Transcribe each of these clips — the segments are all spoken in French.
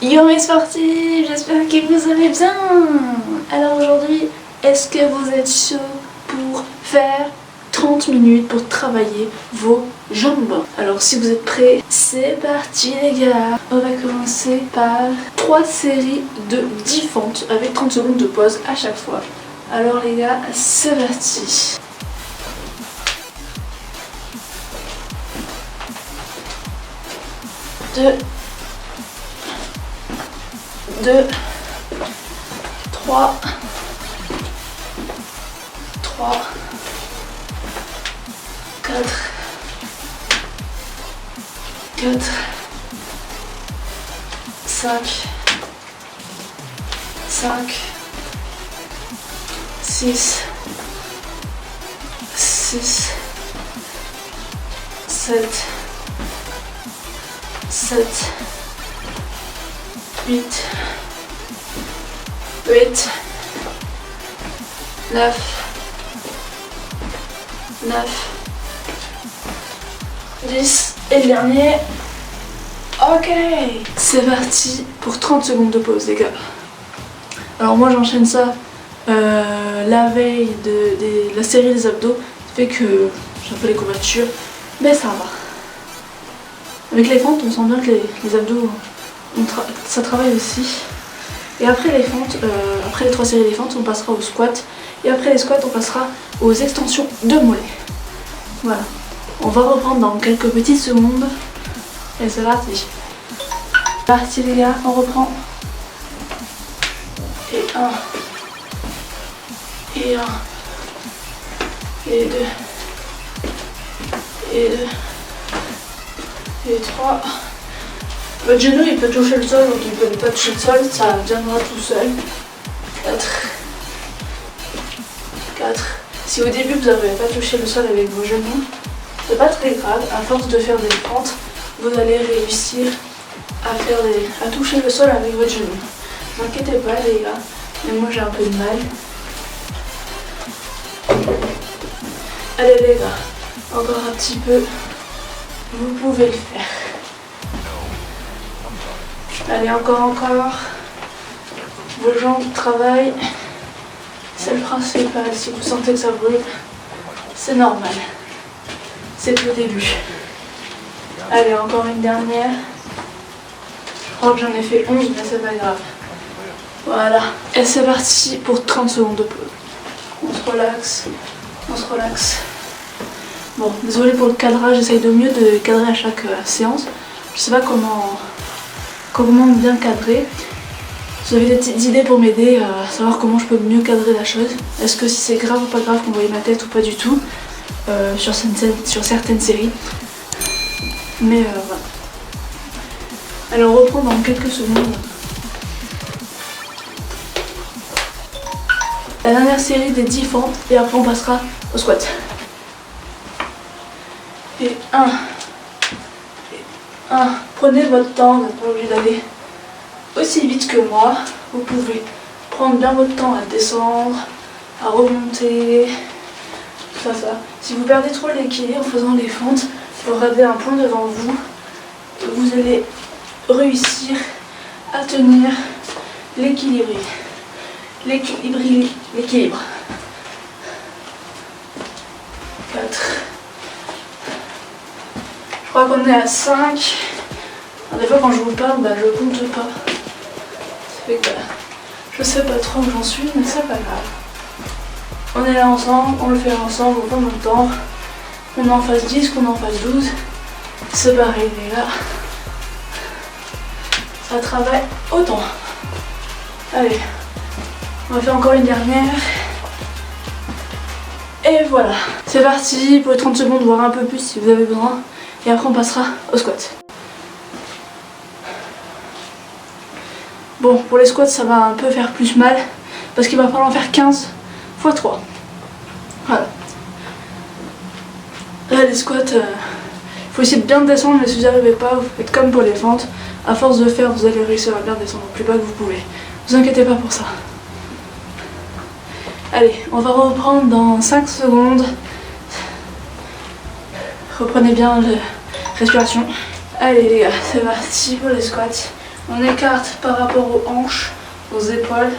Yo mes sportifs, j'espère que vous allez bien. Alors aujourd'hui, est-ce que vous êtes chaud pour faire 30 minutes pour travailler vos jambes? Alors si vous êtes prêts, c'est parti les gars. On va commencer par 3 séries de 10 fentes avec 30 secondes de pause à chaque fois. Alors les gars, c'est parti. Deux, 3, 4, 5, 6, 7, 8, 9, 10 et le dernier. Ok, c'est parti pour 30 secondes de pause les gars. Alors moi j'enchaîne ça la veille de la série des abdos, ça fait que j'ai un peu les courbatures, mais ça va. Avec les fentes on sent bien que les abdos ça travaille aussi. Et après les fentes, après les 3 séries des fentes, on passera au squat. Et après les squats, on passera aux extensions de mollets. Voilà. On va reprendre dans quelques petites secondes. Et c'est parti. Parti les gars, on reprend. Et 1. Et 1. Et 2. Et 2. Et 3. Votre genou il peut toucher le sol, donc il ne peut pas toucher le sol, ça viendra tout seul. 4. Si au début vous n'avez pas touché le sol avec vos genoux, c'est pas très grave. À force de faire des fentes, vous allez réussir à toucher le sol avec votre genou. Ne vous inquiétez pas les gars, mais moi j'ai un peu de mal. Allez les gars, encore un petit peu, vous pouvez le faire. Allez, encore. Vos jambes travaillent. C'est le principal. Si vous sentez que ça brûle, c'est normal. C'est que le début. Allez, encore une dernière. Je crois que j'en ai fait 11, mais c'est pas grave. Voilà. Et c'est parti pour 30 secondes de pause. On se relaxe. Bon, désolé pour le cadrage. J'essaye de mieux de cadrer à chaque séance. Je sais pas comment bien cadrer. Si vous avez des petites idées pour m'aider à savoir comment je peux mieux cadrer la chose. Est-ce que si c'est grave ou pas grave qu'on voyait ma tête ou pas du tout sur certaines séries. Mais voilà. Allez, on reprend dans quelques secondes. La dernière série des 10 fentes et après on passera au squat. Et 1. Prenez votre temps, vous n'êtes pas obligé d'aller aussi vite que moi. Vous pouvez prendre bien votre temps à descendre, à remonter, ça. Si vous perdez trop l'équilibre en faisant les fentes, vous regardez un point devant vous, vous allez réussir à tenir l'équilibre. 4. Je crois qu'on est à 5. Alors, des fois quand je vous parle, je compte pas. Ça fait que je sais pas trop où j'en suis, mais c'est pas grave. On est là ensemble, on le fait ensemble, on prend notre temps. On en fasse 10, qu'on en fasse 12. C'est pareil les gars. Ça travaille autant. Allez, on va faire encore une dernière. Et voilà. C'est parti pour les 30 secondes, voire un peu plus si vous avez besoin. Et après on passera au squat. Bon, pour les squats ça va un peu faire plus mal parce qu'il va falloir en faire 15 x 3. Voilà. Là les squats, faut essayer de bien descendre, mais si vous n'y arrivez pas, vous faites comme pour les fentes. À force de faire, vous allez réussir à bien descendre le plus bas que vous pouvez. Ne vous inquiétez pas pour ça. Allez, on va reprendre dans 5 secondes. Reprenez bien la respiration. Allez les gars, c'est parti pour les squats. On écarte par rapport aux hanches, aux épaules.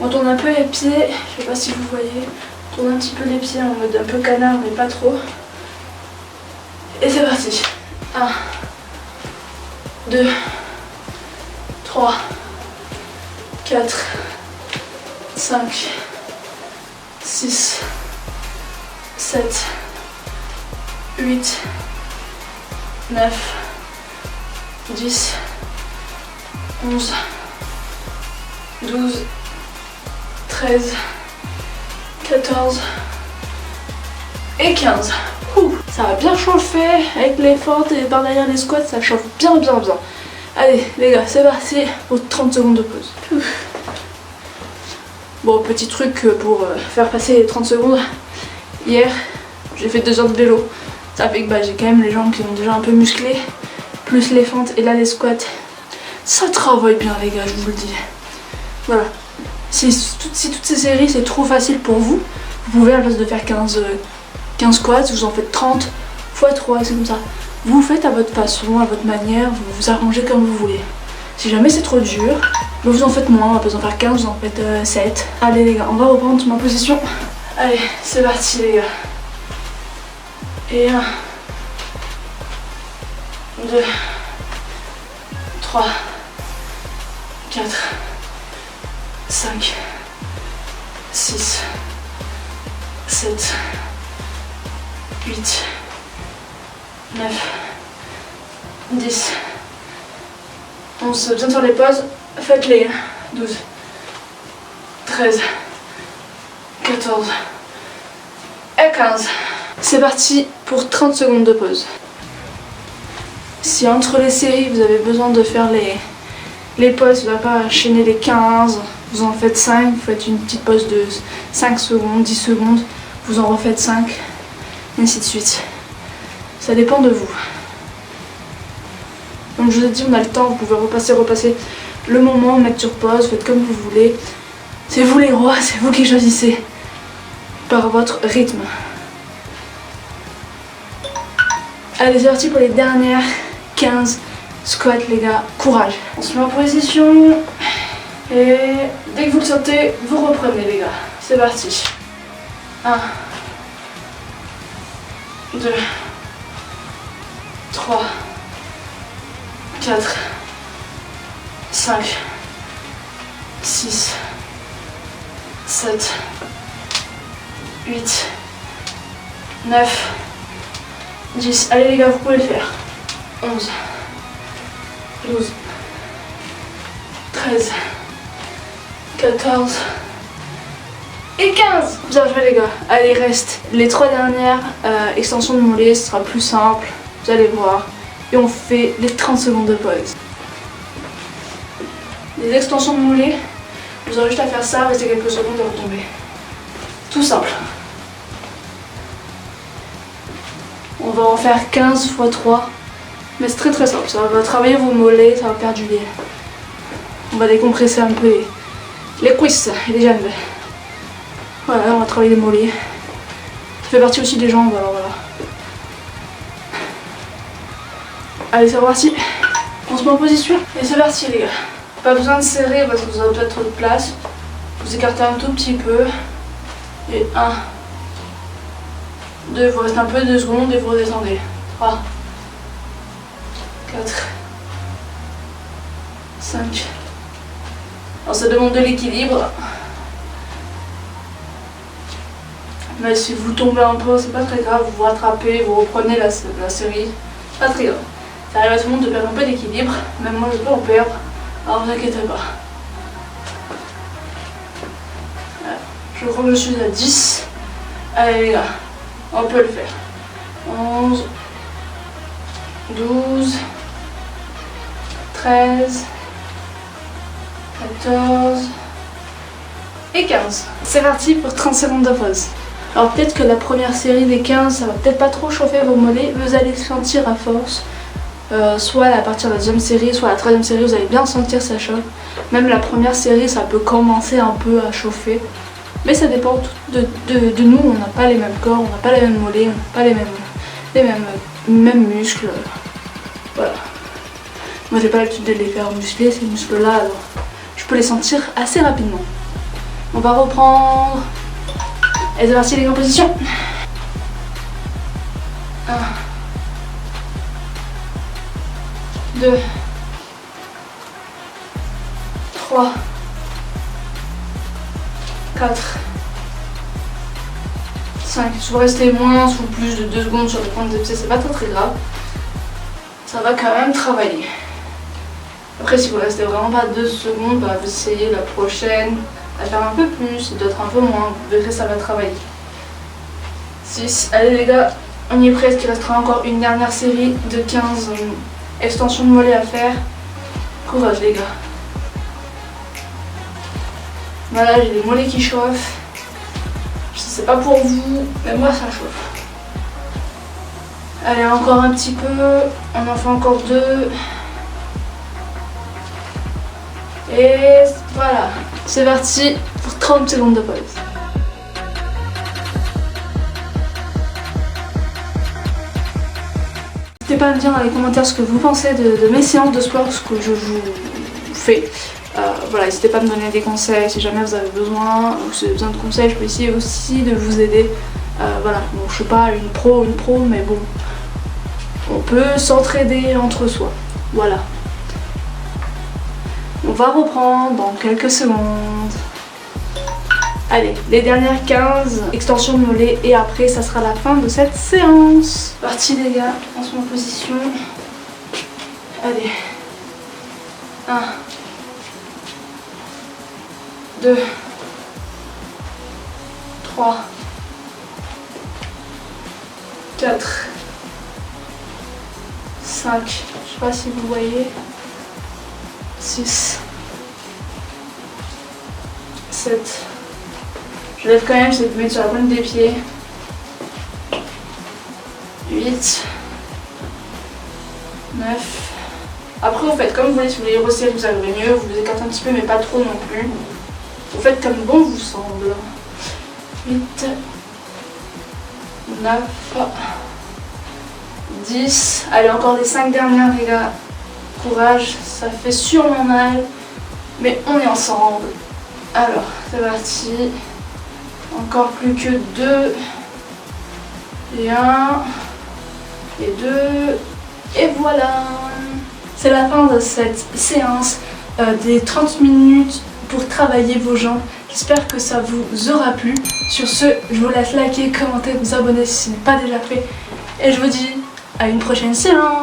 On tourne un peu les pieds, je sais pas si vous voyez. On tourne un petit peu les pieds en mode un peu canard mais pas trop. Et c'est parti. 1, 2, 3, 4, 5, 6, 7, 8, 9, 10, 11, 12, 13, 14 et 15. Ouh, ça va bien chauffer avec les fentes et par derrière les squats, ça chauffe bien. Allez les gars, c'est parti pour 30 secondes de pause. Ouf. Bon, petit truc pour faire passer les 30 secondes. Hier, j'ai fait 2 heures de vélo. Ça fait que j'ai quand même les jambes qui sont déjà un peu musclées, plus les fentes et là les squats. Ça travaille bien les gars, je vous le dis. Voilà. Si toutes ces séries c'est trop facile pour vous, vous pouvez à la place de faire 15 squats, vous en faites 30 x 3, c'est comme ça. Vous faites à votre façon, à votre manière, vous vous arrangez comme vous voulez. Si jamais c'est trop dur, vous en faites moins, on va pas en faire 15, vous en faites 7. Allez les gars, on va reprendre ma position. Allez, c'est parti les gars. Et 1, 2, 3, 4, 5, 6, 7, 8, 9, 10, 11, bien sur les pauses, faites-les. 12, 13, 14 et 15. C'est parti pour 30 secondes de pause. Si entre les séries vous avez besoin de faire les pauses, vous n'avez pas enchaîner les 15, vous en faites 5, vous faites une petite pause de 5 secondes, 10 secondes, vous en refaites 5, et ainsi de suite. Ça dépend de vous. Comme je vous ai dit, on a le temps, vous pouvez repasser le moment, mettre sur pause, faites comme vous voulez. C'est vous les rois, c'est vous qui choisissez par votre rythme. Allez, c'est parti pour les dernières 15 squats les gars, courage. On se met en position et dès que vous le sentez, vous reprenez les gars. C'est parti. 1, 2, 3, 4, 5, 6, 7, 8, 9, 10. Allez les gars, vous pouvez le faire. 11, 12, 13, 14 et 15. Bien joué les gars. Allez, reste les 3 dernières extensions de mollets, ce sera plus simple, vous allez voir. Et on fait les 30 secondes de pause. Les extensions de mollets, vous aurez juste à faire ça, rester quelques secondes et retomber. Tout simple. On va en faire 15 x 3. Mais c'est très simple, ça va travailler vos mollets, ça va faire du bien. On va décompresser un peu les cuisses et les jambes. Voilà, on va travailler les mollets. Ça fait partie aussi des jambes, alors voilà. Allez, c'est reparti. On se met en position et c'est parti les gars. Pas besoin de serrer parce que vous avez peut-être trop de place. Vous écartez un tout petit peu. Et 1, 2, vous restez un peu 2 secondes et vous redescendez. 3, 4, 5. Alors ça demande de l'équilibre. Mais si vous tombez un peu, c'est pas très grave, vous vous rattrapez, vous reprenez la série. Pas très grave. Ça arrive à tout le monde de perdre un peu d'équilibre, même moi je peux en perdre, alors vous inquiétez pas. Voilà. Je crois que je suis à 10. Allez les gars, on peut le faire. 11, 12, 13, 14 et 15. C'est parti pour 30 secondes de pause. Alors peut-être que la première série des 15, ça va peut-être pas trop chauffer vos mollets, vous allez sentir à force. Soit à partir de la deuxième série, soit à la troisième série, vous allez bien sentir ça chauffe. Même la première série, ça peut commencer un peu à chauffer. Mais ça dépend de nous, on n'a pas les mêmes corps, on n'a pas les mêmes mollets, on n'a pas les mêmes muscles. Voilà. Moi j'ai pas l'habitude de les faire muscler ces muscles là, alors je peux les sentir assez rapidement. On va reprendre. Et c'est parti les gars, en position. 1, 2, 3, 4, 5. Si vous restez moins ou plus de 2 secondes sur le point de dépied, c'est pas très grave. Ça va quand même travailler. Après, si vous restez vraiment pas 2 secondes, bah, vous essayez la prochaine à faire un peu plus et d'autres un peu moins. Vous verrez, ça va travailler. 6. Allez les gars, on y est presque. Il restera encore une dernière série de 15 extensions de mollets à faire. Courage les gars. Voilà, j'ai les mollets qui chauffent. Je sais pas pour vous, mais moi ça chauffe. Allez, encore un petit peu. On en fait encore 2. Et voilà. C'est parti pour 30 secondes de pause. N'hésitez pas à me dire dans les commentaires ce que vous pensez de mes séances de sport, ce que je vous fais. Voilà, n'hésitez pas à me donner des conseils si jamais vous avez besoin, ou si vous avez besoin de conseils, je peux essayer aussi de vous aider. Voilà, bon, je suis pas une pro, mais bon, on peut s'entraider entre soi. Voilà. On va reprendre dans quelques secondes. Allez, les dernières 15 extensions de mollets et après ça sera la fin de cette séance. Parti les gars, on se met en position. Allez. 1, 2, 3, 4, 5, je sais pas si vous voyez, 6, 7, je lève quand même, j'essaie de mettre sur la pointe des pieds, 8, 9, après vous faites comme vous voulez, si vous voulez resserrer vous arriverez mieux, vous écartez un petit peu mais pas trop non plus. Vous faites comme bon vous semble. 8, 9, 10. Allez, encore les 5 dernières les gars. Courage, ça fait sûrement mal, mais on est ensemble. Alors, c'est parti. Encore plus que 2. Et 1. Et 2. Et voilà. C'est la fin de cette séance des 30 minutes pour travailler vos jambes. J'espère que ça vous aura plu. Sur ce, je vous laisse liker, commenter, vous abonner si ce n'est pas déjà fait. Et je vous dis à une prochaine séance.